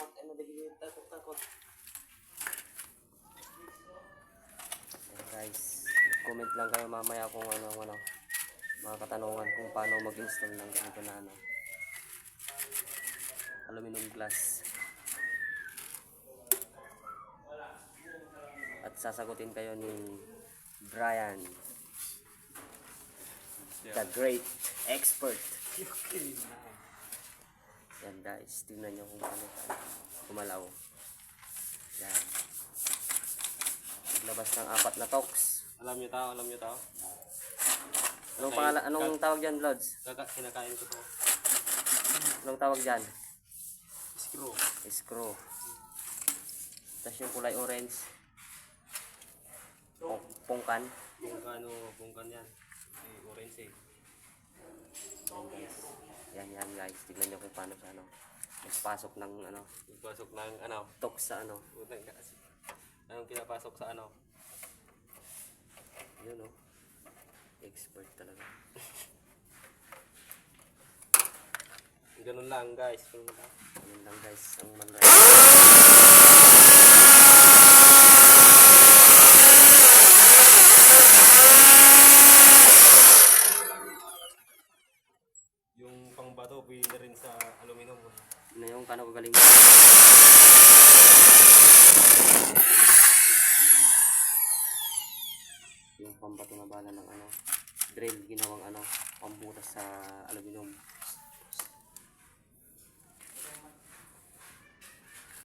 takot, ano dili takot. Ayan guys, comment lang kayo mamaya kung ano, mga katanungan kung paano mag-install ng ganito na aluminum glass. At sasagutin kayo ni Brian, the great expert. Yan guys, tingnan nyo kung paano kumalaw. Yan. Naglabas ng 4 na toks. Alam nyo tao. Anong pangalan, anong tawag dyan, Lods? Kinakain ko to. Anong tawag dyan? Screw. Screw. Tapos yung kulay orange. Pungkan. Pungkan yan. Orange eh. Yan guys, tignan nyo kung paano sa nagpasok ng Pasok ng ano. toks sa Anong pinapasok sa ano? yun expert talaga. Ganun lang guys. Ganun lang guys ang manray. Yung pangbato pwede rin sa aluminum. Na yung kano kagaling. Yung pambato na bala ng drill ginawang pambutas sa aluminum.